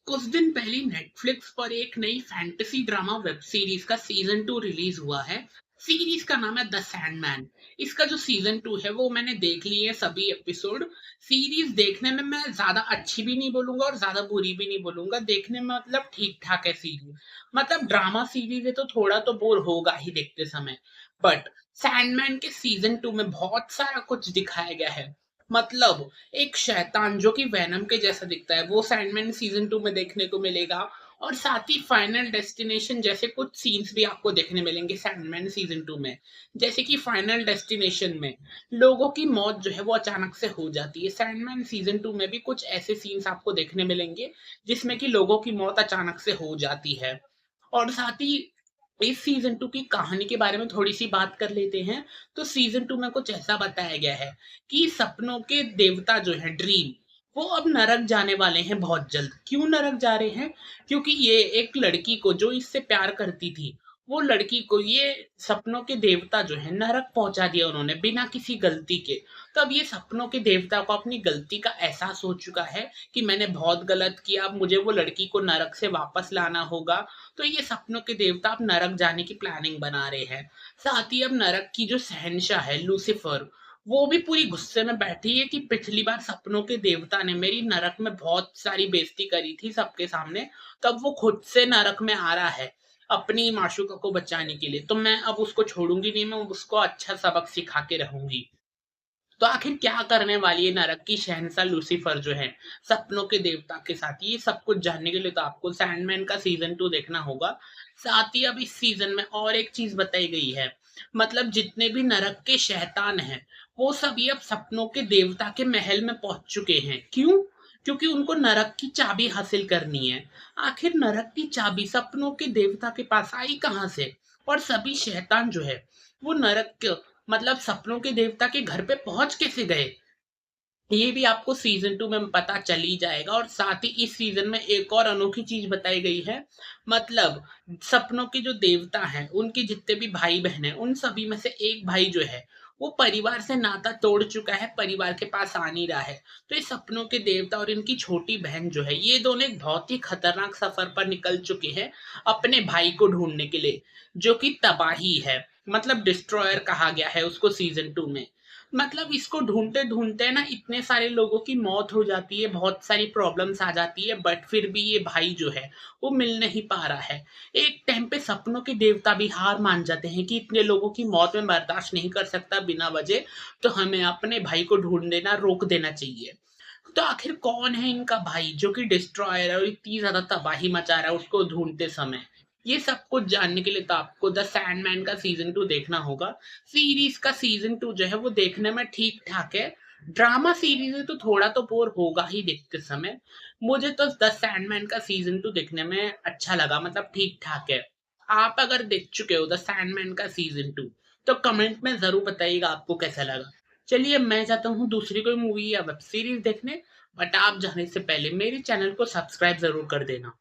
कुछ दिन पहले नेटफ्लिक्स पर एक नई फैंटेसी ड्रामा वेब सीरीज का सीजन 2 रिलीज हुआ है। सीरीज का नाम है द सैंडमैन। इसका जो सीजन 2 है वो मैंने देख लिए है सभी एपिसोड। सीरीज देखने में मैं ज्यादा अच्छी भी नहीं बोलूंगा और ज्यादा बुरी भी नहीं बोलूंगा। देखने में मतलब ठीक ठाक है सीरीज। मतलब ड्रामा सीरीज है तो थोड़ा तो बोर होगा ही देखते समय। बट सैंडमैन के सीजन 2 में बहुत सारा कुछ दिखाया गया है। मतलब एक शैतान जो कि वेनम के जैसा दिखता है वो सैंडमैन सीजन 2 में देखने को मिलेगा। और साथ ही फाइनल डेस्टिनेशन जैसे कुछ सीन्स भी आपको देखने मिलेंगे सैंडमैन सीजन 2 में। जैसे कि फाइनल डेस्टिनेशन में लोगों की मौत जो है वो अचानक से हो जाती है। सैंडमैन सीजन 2 में भी कुछ ऐसे सीन्स आपको देखने मिलेंगे जिसमें कि लोगों की मौत अचानक से हो जाती है। और साथ ही इस सीजन 2 की कहानी के बारे में थोड़ी सी बात कर लेते हैं। तो सीजन 2 में कुछ ऐसा बताया गया है कि सपनों के देवता जो है ड्रीम, वो अब नरक जाने वाले हैं बहुत जल्द। क्यों नरक जा रहे हैं? क्योंकि ये एक लड़की को जो इससे प्यार करती थी, वो लड़की को ये सपनों के देवता जो है नरक पहुंचा दिया उन्होंने बिना किसी गलती के। तो अब ये सपनों के देवता को अपनी गलती का एहसास हो चुका है कि मैंने बहुत गलत किया, अब मुझे वो लड़की को नरक से वापस लाना होगा। तो ये सपनों के देवता अब नरक जाने की प्लानिंग बना रहे हैं। साथ ही अब नरक की जो शहंशाह है लूसीफर, वो भी पूरी गुस्से में बैठी है कि पिछली बार सपनों के देवता ने मेरी नरक में बहुत सारी बेइज्जती करी थी सबके सामने। तब वो खुद से नरक में आ रहा है अपनी माशूका को बचाने के लिए। तो मैं अब उसको छोड़ूंगी नहीं, मैं उसको अच्छा सबक सिखा के रहूंगी। तो आखिर क्या करने वाली है नरक की शहंशाह लूसीफर जो है सपनों के देवता के साथ, ये सब कुछ जानने के लिए तो आपको सैंडमैन का सीजन 2 देखना होगा। साथ ही अब इस सीजन में और एक चीज बताई गई है। मतलब जितने भी नरक के शैतान हैं वो सभी अब सपनों के देवता के महल में पहुंच चुके हैं। क्यों? क्योंकि उनको नरक की चाबी हासिल करनी है। आखिर नरक की चाबी सपनों के देवता के पास आई कहां से? और सभी शैतान जो है वो नरक मतलब सपनों के देवता के घर पे पहुंच कैसे गए, ये भी आपको सीजन 2 में पता चल ही जाएगा। और साथ ही इस सीजन में एक और अनोखी चीज बताई गई है। मतलब सपनों के जो देवता हैं उनके जितने भी भाई बहन हैं उन सभी में से एक भाई जो है वो परिवार से नाता तोड़ चुका है, परिवार के पास आ नहीं रहा है। तो ये सपनों के देवता और इनकी छोटी बहन जो है ये दोनों एक बहुत ही खतरनाक सफर पर निकल चुके हैं अपने भाई को ढूंढने के लिए, जो कि तबाही है। मतलब डिस्ट्रॉयर कहा गया है उसको सीजन 2 में। मतलब इसको ढूंढते ढूंढते ना इतने सारे लोगों की मौत हो जाती है, बहुत सारी प्रॉब्लम्स आ जाती है, बट फिर भी ये भाई जो है वो मिल नहीं पा रहा है। एक टाइम पे सपनों के देवता भी हार मान जाते हैं कि इतने लोगों की मौत में बर्दाश्त नहीं कर सकता बिना वजह। तो हमें अपने भाई को ढूंढ देना रोक देना चाहिए। तो आखिर कौन है इनका भाई जो कि डिस्ट्रॉयर है और इतनी ज्यादा तबाही मचा रहा है उसको ढूंढते समय? ये सब कुछ जानने के लिए तो आपको द सैंडमैन का सीजन 2 देखना होगा। सीरीज का सीजन 2 जो है वो देखने में ठीक ठाक है। ड्रामा सीरीज है तो थोड़ा तो बोर होगा ही देखते समय। मुझे तो द सैंडमैन का सीजन 2 देखने में अच्छा लगा, मतलब ठीक ठाक है। आप अगर देख चुके हो द सैंडमैन का सीजन 2 तो कमेंट में जरूर बताइएगा आपको कैसा लगा। चलिए मैं जाता हूँ दूसरी कोई मूवी या वेब सीरीज देखने। बट आप जाने से पहले मेरे चैनल को सब्सक्राइब जरूर कर देना।